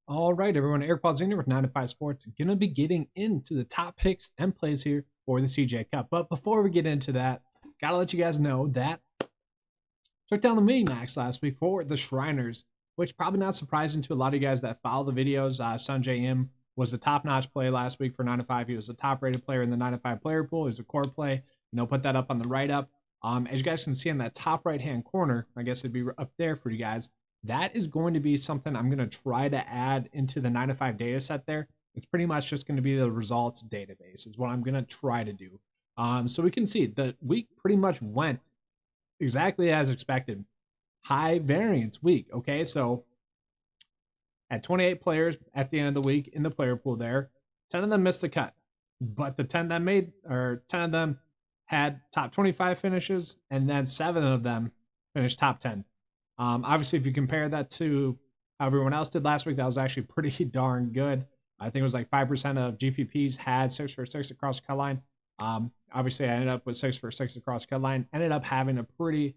All right, everyone. Eric Paulzini with 9 to 5 Sports. Going to be getting into the top picks and plays here for the CJ Cup. But before we get into that, got to let you guys know that took down the mini max last week for the Shriners, which probably not surprising to a lot of you guys that follow the videos. Sanjay M was the top-notch play last week for 9 to 5. He was the top-rated player in the 9 to 5 player pool. He was a core play. Put that up on the write-up. As you guys can see in that top right-hand corner, I guess it'd be up there for you guys. That is going to be something I'm going to try to add into the 9 to 5 data set there. It's pretty much just going to be the results database is what I'm going to try to do. So we can see the week pretty much went exactly as expected. High variance week. Okay, so at 28 players at the end of the week in the player pool there, 10 of them missed the cut. But the 10 of them had top 25 finishes, and then 7 of them finished top 10. Obviously, if you compare that to how everyone else did last week, that was actually pretty darn good. I think it was like 5% of GPPs had 6 for 6 across the cut line. Obviously, I ended up with 6 for 6 across the cut line. Ended up having a pretty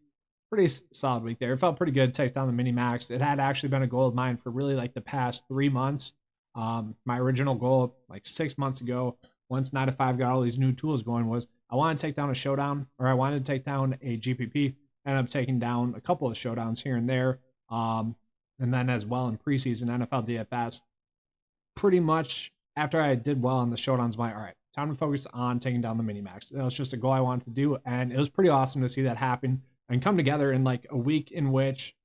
solid week there. It felt pretty good to take down the mini max. It had actually been a goal of mine for really like the past 3 months. My original goal like 6 months ago, once 9 to 5 got all these new tools going, was I wanted to take down a showdown, or I wanted to take down a GPP. Ended up taking down a couple of showdowns here and there. And then as well in preseason NFL DFS, pretty much after I did well in the showdowns, all right, time to focus on taking down the mini max. It was just a goal I wanted to do, and it was pretty awesome to see that happen and come together in like a week in which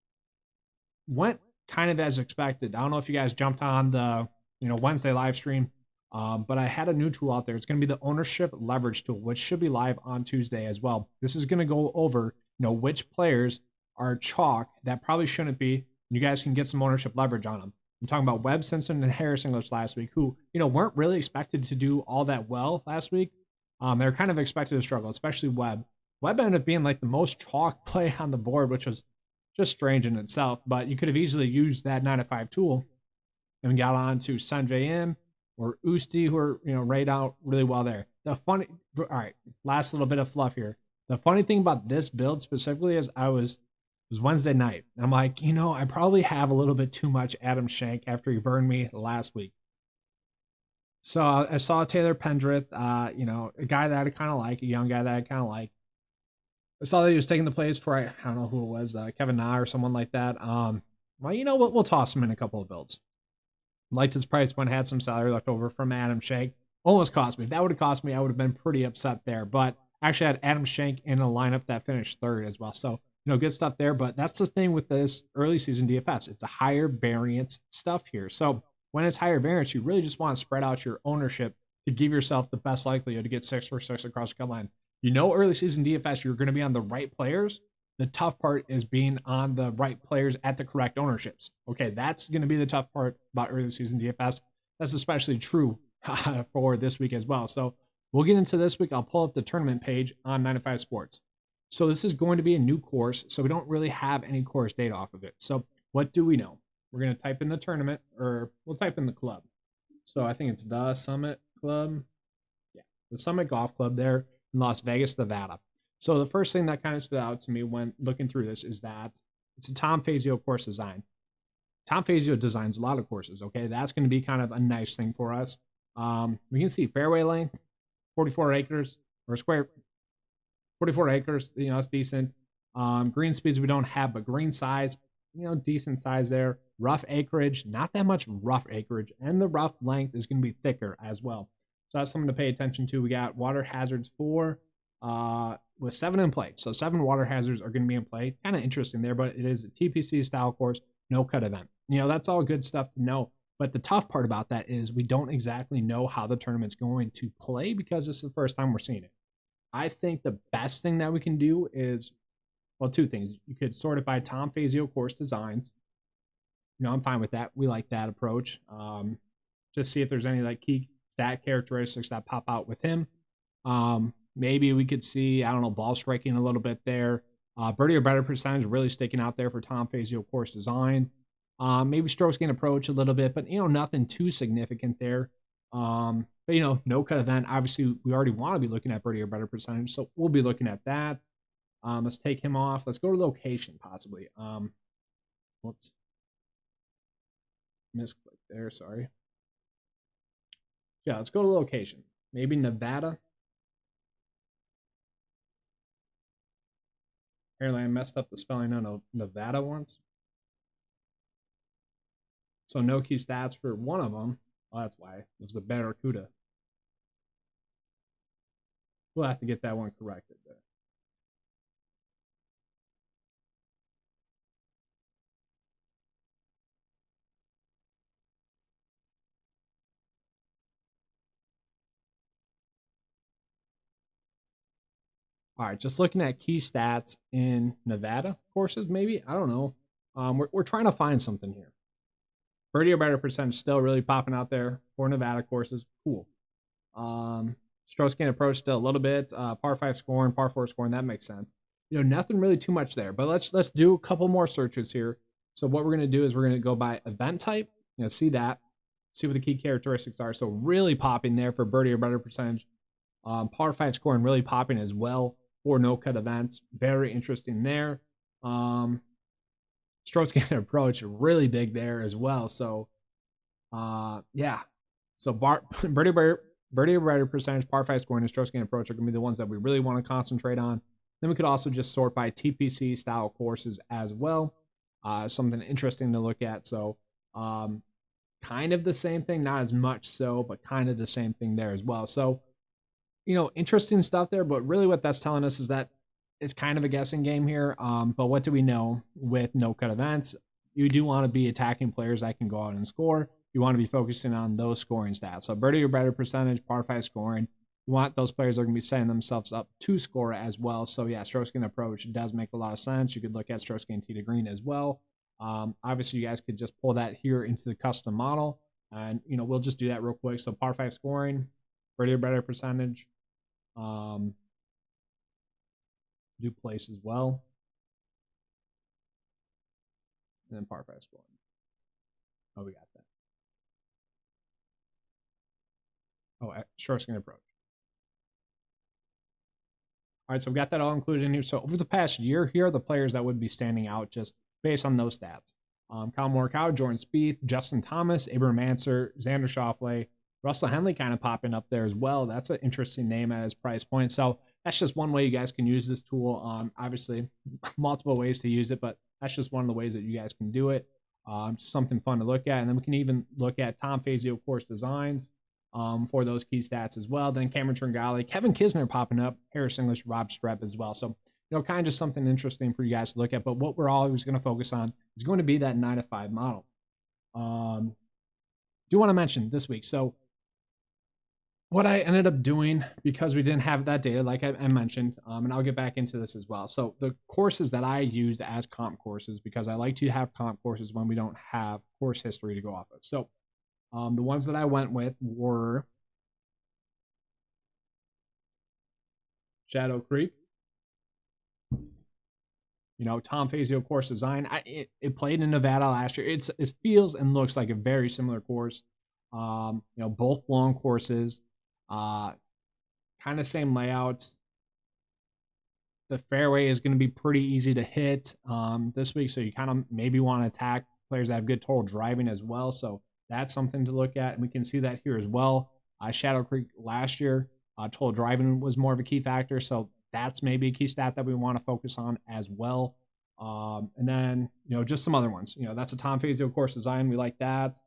went kind of as expected. I don't know if you guys jumped on the Wednesday live stream, but I had a new tool out there. It's going to be the ownership leverage tool, which should be live on Tuesday as well. This is going to go over which players are chalk that probably shouldn't be. You guys can get some ownership leverage on them. I'm talking about Webb, Simpson, and Harris English last week, who weren't really expected to do all that well last week. They're kind of expected to struggle, especially Webb. Webb ended up being like the most chalk play on the board, which was just strange in itself. But you could have easily used that 9 to 5 tool and got on to Sanjay M or Usti, who are rated out really well there. All right, last little bit of fluff here. The funny thing about this build specifically is it was Wednesday night. I'm like, I probably have a little bit too much Adam Schenk after he burned me last week. So I saw Taylor Pendrith, a guy that I kind of like, a young guy that I kind of like. I saw that he was taking the plays for, I don't know who it was, Kevin Na or someone like that. Well, we'll toss him in a couple of builds. Liked his price point, had some salary left over from Adam Schenk. Almost cost me. If that would have cost me, I would have been pretty upset there. But actually had Adam Schenk in a lineup that finished 3rd as well. So, good stuff there. But that's the thing with this early season DFS. It's a higher variance stuff here. So when it's higher variance, you really just want to spread out your ownership to give yourself the best likelihood to get 6 for 6 across the cut line. Early season DFS, you're going to be on the right players. The tough part is being on the right players at the correct ownerships. Okay, that's going to be the tough part about early season DFS. That's especially true for this week as well. So we'll get into this week. I'll pull up the tournament page on 9 to 5 Sports. So this is going to be a new course, so we don't really have any course data off of it. So what do we know? We're going to type in the tournament, or we'll type in the club. So I think it's the Summit Club. Yeah, the Summit Golf Club there in Las Vegas, Nevada. So the first thing that kind of stood out to me when looking through this is that it's a Tom Fazio course design. Tom Fazio designs a lot of courses, okay? That's going to be kind of a nice thing for us. We can see fairway length, 44 acres, or square, 44 acres, it's decent. Green speeds we don't have, but green size, decent size there. Rough acreage, not that much rough acreage, and the rough length is going to be thicker as well. So that's something to pay attention to. We got water hazards 4 with 7 in play. So 7 water hazards are going to be in play. Kind of interesting there, but it is a TPC style course, no cut event. That's all good stuff to know. But the tough part about that is we don't exactly know how the tournament's going to play because this is the first time we're seeing it. I think the best thing that we can do is, well, 2 things. You could sort it by Tom Fazio course designs. I'm fine with that. We like that approach. Just see if there's any key stat characteristics that pop out with him. maybe we could see, I don't know, ball striking a little bit there. Birdie or better percentage really sticking out there for Tom Fazio course design. Maybe strokes gain approach a little bit, but nothing too significant there. But no cut event. Obviously, we already want to be looking at birdie or better percentage, so we'll be looking at that. Let's take him off. Let's go to location possibly. Whoops, misclick there. Sorry. Yeah, let's go to location. Maybe Nevada. Apparently, I messed up the spelling on Nevada once. So no key stats for one of them. Oh, that's why. It was the Barracuda. We'll have to get that one corrected there. All right, just looking at key stats in Nevada courses, maybe. I don't know. We're trying to find something here. Birdie or better percentage still really popping out there for Nevada courses. Cool. Strokes gain approach still a little bit. Par 5 scoring, par 4 scoring, that makes sense. Nothing really too much there. But let's do a couple more searches here. So what we're going to do is we're going to go by event type. See that. See what the key characteristics are. So really popping there for birdie or better percentage. Par 5 scoring really popping as well for no-cut events. Very interesting there. Strokes gain approach really big there as well. So, yeah. So birdie or better percentage, par 5 scoring, and strokes gain approach are going to be the ones that we really want to concentrate on. Then we could also just sort by TPC style courses as well. Something interesting to look at. So, kind of the same thing, not as much so, but kind of the same thing there as well. So, interesting stuff there, but really what that's telling us is that it's kind of a guessing game here. But what do we know with no-cut events? You do want to be attacking players that can go out and score. You want to be focusing on those scoring stats. So birdie or better percentage, par 5 scoring. You want those players that are going to be setting themselves up to score as well. So yeah, strokes gain approach does make a lot of sense. You could look at strokes gain tee to green as well. Obviously, you guys could just pull that here into the custom model. And, we'll just do that real quick. So par 5 scoring, birdie or better percentage. Do place as well. And then par 5 scoring. Oh, we got that. Oh, strokes gain approach. All right, so we've got that all included in here. So over the past year, here are the players that would be standing out just based on those stats. Kyle Morikawa, Jordan Spieth, Justin Thomas, Abraham Ancer, Xander Schauffele, Russell Henley kind of popping up there as well. That's an interesting name at his price point. So that's just one way you guys can use this tool. Obviously, multiple ways to use it, but that's just one of the ways that you guys can do it. Something fun to look at. And then we can even look at Tom Fazio course designs for those key stats as well. Then Cameron Tringale, Kevin Kisner popping up, Harris English, Rob Streb as well. So, kind of just something interesting for you guys to look at. But what we're always going to focus on is going to be that 9-to-5 model. Do want to mention this week. So what I ended up doing, because we didn't have that data, like I mentioned, and I'll get back into this as well. So the courses that I used as comp courses, because I like to have comp courses when we don't have course history to go off of. So the ones that I went with were Shadow Creek, Tom Fazio course design. It played in Nevada last year. It feels and looks like a very similar course. Both long courses, kind of same layout. The fairway is going to be pretty easy to hit this week, so you kind of maybe want to attack players that have good total driving as well. So that's something to look at, and we can see that here as well. Shadow Creek last year, total driving was more of a key factor, so that's maybe a key stat that we want to focus on as well. And then, just some other ones. That's a Tom Fazio course design. We like that.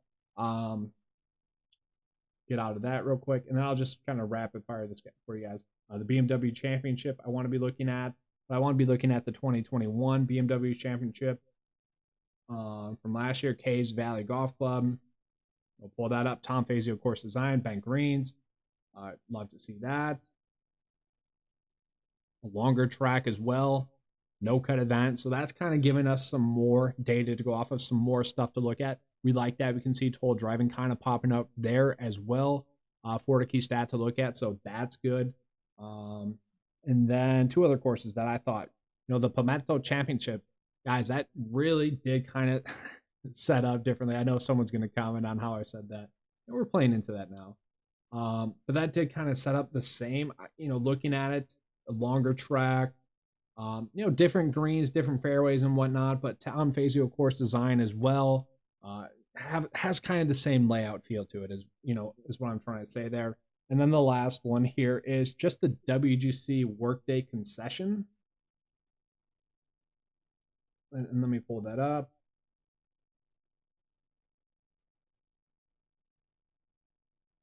Get out of that real quick, and then I'll just kind of rapid fire this for you guys. The BMW Championship I want to be looking at. I want to be looking at the 2021 BMW Championship from last year, Caves Valley Golf Club. We'll pull that up. Tom Fazio course design, Bank Greens. Love to see that. A longer track as well. No cut event. So that's kind of giving us some more data to go off of, some more stuff to look at. We like that. We can see total driving kind of popping up there as well for the key stat to look at. So that's good. And then two other courses that I thought, the Pimento Championship, guys, that really did kind of set up differently. I know someone's going to comment on how I said that. And we're playing into that now. But that did kind of set up the same, looking at it, a longer track, different greens, different fairways and whatnot, but Tom Fazio course design as well has kind of the same layout feel to it, as is what I'm trying to say there. And then the last one here is just the WGC Workday concession. And let me pull that up.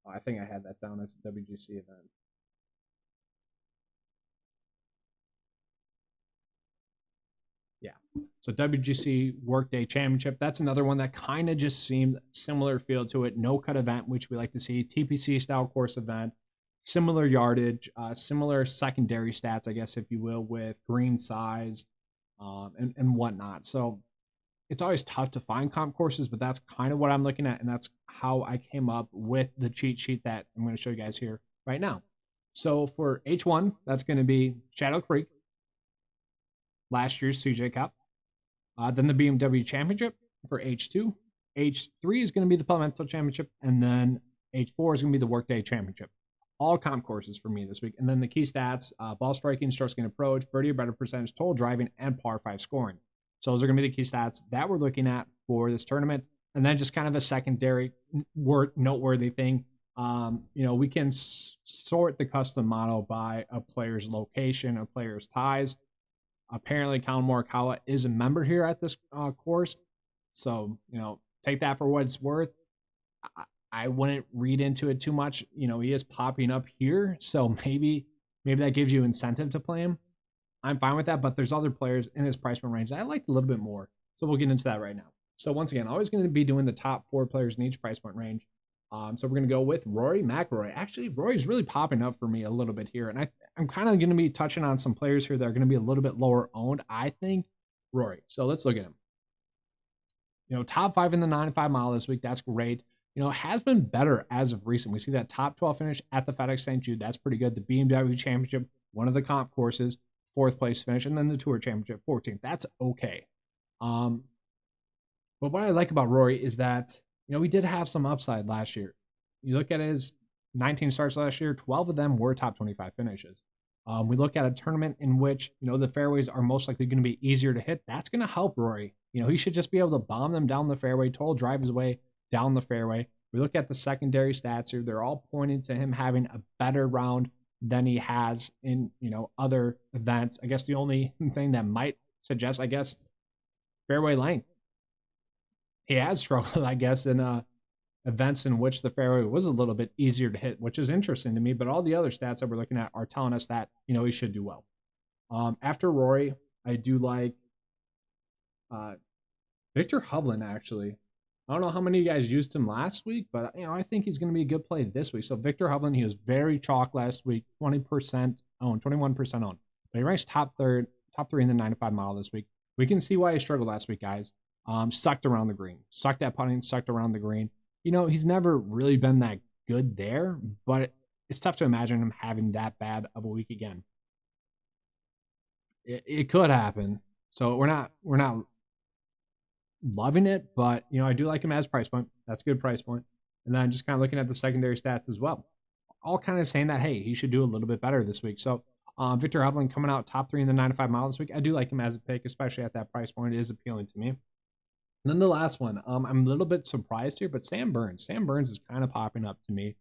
Oh, I think I had that down as a WGC event. Yeah. So WGC Workday Championship, that's another one that kind of just seemed similar feel to it. No cut event, which we like to see. TPC style course event, similar yardage, similar secondary stats, I guess, if you will, with green size and whatnot. So it's always tough to find comp courses, but that's kind of what I'm looking at. And that's how I came up with the cheat sheet that I'm going to show you guys here right now. So for H1, that's going to be Shadow Creek, last year's CJ Cup. Then the BMW Championship for H2. H3 is going to be the Pimento Championship. And then H4 is going to be the Workday Championship. All comp courses for me this week. And then the key stats, ball striking, stroke gain approach, birdie or better percentage, total driving, and par 5 scoring. So those are going to be the key stats that we're looking at for this tournament. And then just kind of a secondary noteworthy thing. We can sort the custom model by a player's location, a player's ties. Apparently, Colin Morikawa is a member here at this course. So, take that for what it's worth. I wouldn't read into it too much. He is popping up here. So maybe that gives you incentive to play him. I'm fine with that, but there's other players in his price point range that I like a little bit more. So we'll get into that right now. So once again, always going to be doing the top 4 players in each price point range. So we're going to go with Rory McIlroy. Actually, Rory's really popping up for me a little bit here. And I'm kind of going to be touching on some players here that are going to be a little bit lower owned, I think. Rory. So let's look at him. Top 5 in the 9-5 mile this week. That's great. Has been better as of recent. We see that top 12 finish at the FedEx St. Jude. That's pretty good. The BMW Championship, one of the comp courses, 4th place finish, and then the Tour Championship, 14th. That's okay. But what I like about Rory is that, we did have some upside last year. You look at his 19 starts last year, 12 of them were top 25 finishes. We look at a tournament in which, the fairways are most likely going to be easier to hit. That's going to help Rory. He should just be able to bomb them down the fairway, total drive his way down the fairway. We look at the secondary stats here. They're all pointing to him having a better round than he has in, other events. I guess the only thing that might suggest, fairway length. He has struggled, I guess, in events in which the fairway was a little bit easier to hit, which is interesting to me. But all the other stats that we're looking at are telling us that, he should do well. After Rory, I do like Victor Hovland, actually. I don't know how many of you guys used him last week, but, I think he's going to be a good play this week. So Victor Hovland, he was very chalk last week, 20% owned, 21% owned. But he ranks top 3 in the 9-5 mile this week. We can see why he struggled last week, guys. Sucked around the green, sucked at putting, sucked around the green. He's never really been that good there, but it's tough to imagine him having that bad of a week again. It could happen. So we're not loving it, but I do like him as price point. That's a good price point. And then just kind of looking at the secondary stats as well, all kind of saying that, hey, he should do a little bit better this week. So Victor Hovland coming out top 3 in the 9-5 mile this week. I do like him as a pick, especially at that price point. It is appealing to me. And then the last one, I'm a little bit surprised here, but Sam Burns. Sam Burns is kind of popping up to me.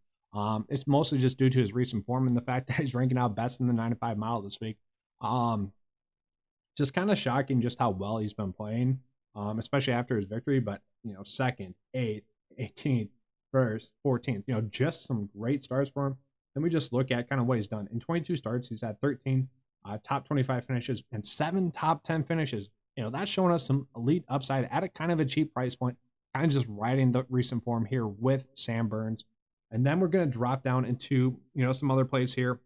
It's mostly just due to his recent form and the fact that he's ranking out best in the 9-5 mile this week. Just kind of shocking just how well he's been playing, especially after his victory. But, 2nd, 8th, 18th, 1st, 14th, just some great starts for him. Then we just look at kind of what he's done. In 22 starts, he's had 13 top 25 finishes and 7 top 10 finishes. That's showing us some elite upside at a kind of a cheap price point, kind of just riding the recent form here with Sam Burns. And then we're going to drop down into, some other plays here.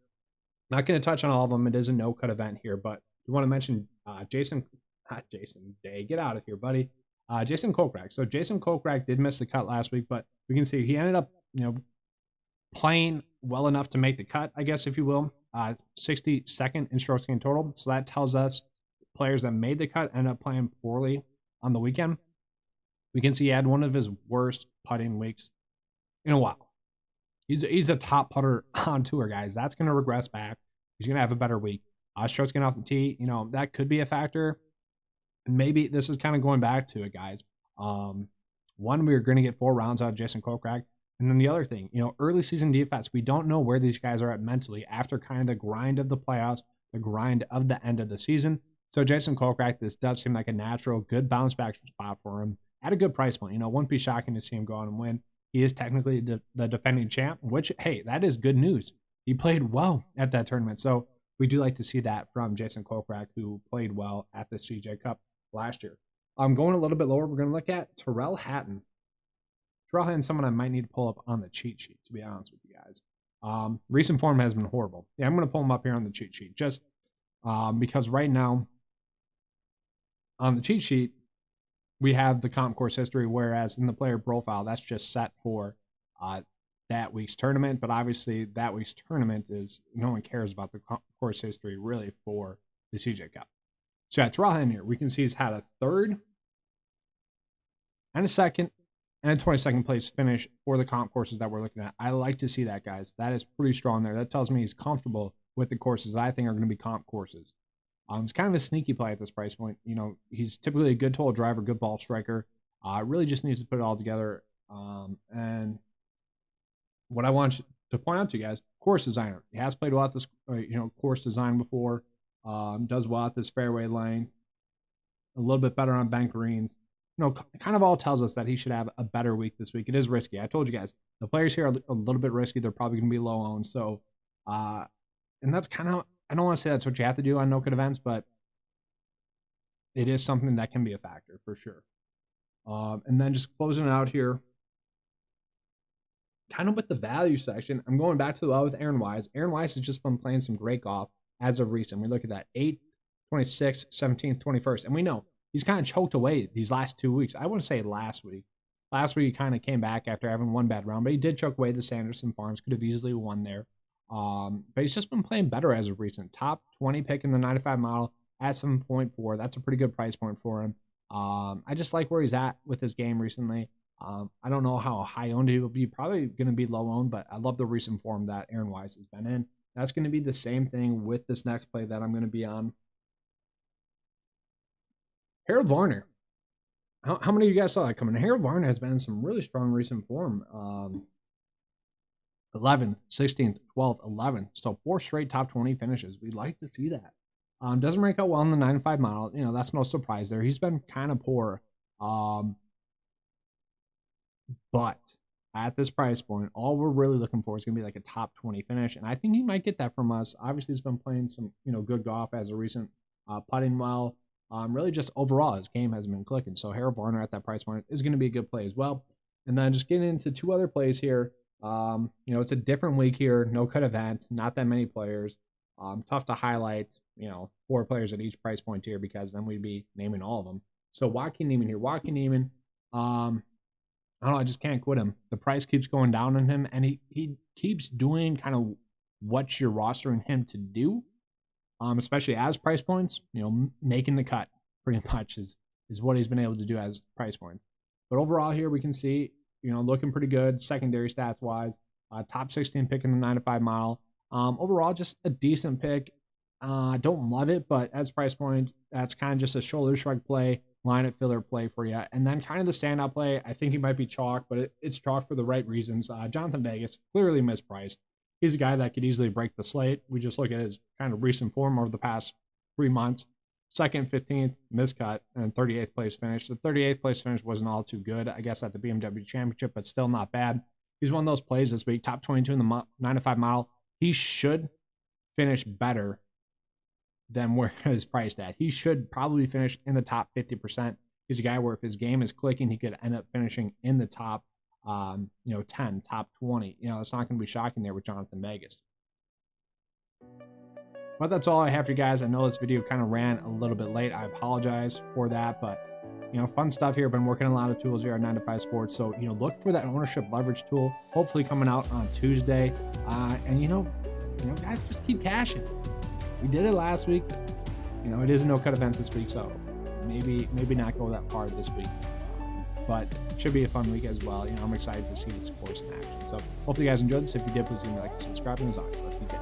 Not going to touch on all of them. It is a no-cut event here, but we want to mention Jason Day. Get out of here, buddy. Jason Kokrak. So Jason Kokrak did miss the cut last week, but we can see he ended up, playing well enough to make the cut, I guess, if you will. 62nd in strokes gained total. So that tells us players that made the cut end up playing poorly on the weekend. We can see he had one of his worst putting weeks in a while. He's a top putter on tour, guys. That's going to regress back. He's going to have a better week. Strokes getting off the tee, that could be a factor. Maybe this is kind of going back to it, guys. One, we were going to get 4 rounds out of Jason Kokrak. And then the other thing, early season DFS, we don't know where these guys are at mentally after kind of the grind of the playoffs, the grind of the end of the season. So Jason Kokrak, this does seem like a natural, good bounce back spot for him at a good price point. Wouldn't be shocking to see him go out and win. He is technically the defending champ, which, hey, that is good news. He played well at that tournament. So we do like to see that from Jason Kokrak, who played well at the CJ Cup last year. Going a little bit lower, we're going to look at Tyrrell Hatton. Tyrrell Hatton's someone I might need to pull up on the cheat sheet, to be honest with you guys. Recent form has been horrible. Yeah, I'm going to pull him up here on the cheat sheet, just because right now on the cheat sheet, we have the comp course history, whereas in the player profile, that's just set for that week's tournament. But obviously, that week's tournament is, no one cares about the course history really for the CJ Cup. So yeah, Tyrrell Hatton here, we can see he's had a 3rd and a 2nd and a 22nd place finish for the comp courses that we're looking at. I like to see that, guys. That is pretty strong there. That tells me he's comfortable with the courses I think are going to be comp courses. It's kind of a sneaky play at this price point. He's typically a good total driver, good ball striker. Really just needs to put it all together. And what I want to point out to you guys, course designer. He has played well at this, course design before. Does well at this fairway lane. A little bit better on bank greens. Kind of all tells us that he should have a better week this week. It is risky. I told you guys, the players here are a little bit risky. They're probably going to be low owned. So, and that's kind of, I don't want to say that's what you have to do on no-cut events, but it is something that can be a factor for sure. And then just closing it out here, kind of with the value section, I'm going back to the well with Aaron Wise. Aaron Wise has just been playing some great golf as of recent. We look at that 8th, 26th, 17th, 21st, and we know he's kind of choked away these last 2 weeks. I wouldn't say last week. Last week he kind of came back after having one bad round, but he did choke away the Sanderson Farms. Could have easily won there. But he's just been playing better as of recent. Top 20 pick in the 95 model at 7.4. That's a pretty good price point for him. I just like where he's at with his game recently. I don't know how high owned he will be. Probably going to be low owned, but I love the recent form that Aaron Wise has been in. That's going to be the same thing with this next play that I'm going to be on. Harold Varner. How many of you guys saw that coming? Harold Varner has been in some really strong recent form. 11th, 16th, 12th, 11th. So 4 straight top 20 finishes. We'd like to see that. Doesn't rank out well in the 9.5 model. That's no surprise there. He's been kind of poor. But at this price point, all we're really looking for is going to be like a top 20 finish. And I think he might get that from us. Obviously, he's been playing some, good golf as a recent, putting well. Really just overall, his game has been clicking. So Harold Varner at that price point is going to be a good play as well. And then just getting into 2 other plays here. It's a different week here, no cut event, not that many players. Tough to highlight, 4 players at each price point here because then we'd be naming all of them. So Joaquin Niemann here. Joaquin Niemann, I don't know, I just can't quit him. The price keeps going down on him, and he keeps doing kind of what you're rostering him to do, especially as price points, making the cut pretty much is what he's been able to do as price point. But overall here we can see, looking pretty good secondary stats wise. Top 16 pick in the 9-5 model. Overall, just a decent pick. I don't love it, but as price point, that's kind of just a shoulder shrug play, lineup filler play for you. And then kind of the standout play, I think he might be chalk, but it's chalk for the right reasons. Jonathan Vegas, clearly mispriced. He's a guy that could easily break the slate. We just look at his kind of recent form over the past 3 months. 2nd, 15th, miscut, and 38th place finish. The 38th place finish wasn't all too good, I guess, at the BMW Championship, but still not bad. He's one of those plays this week, top 22 in the 9-5 model. He should finish better than where he's priced at. He should probably finish in the top 50%. He's a guy where if his game is clicking, he could end up finishing in the top 10, top 20. It's not going to be shocking there with Jonathan Vegas. But that's all I have for you guys. I know this video kind of ran a little bit late. I apologize for that, but fun stuff here. Been working on a lot of tools here at 9to5 Sports. So, look for that ownership leverage tool, hopefully coming out on Tuesday. And guys, just keep cashing. We did it last week. It is a no-cut event this week, so maybe not go that far this week. But should be a fun week as well. I'm excited to see its course in action. So hopefully you guys enjoyed this. If you did, please give me a like and subscribe. And as always, let's be good.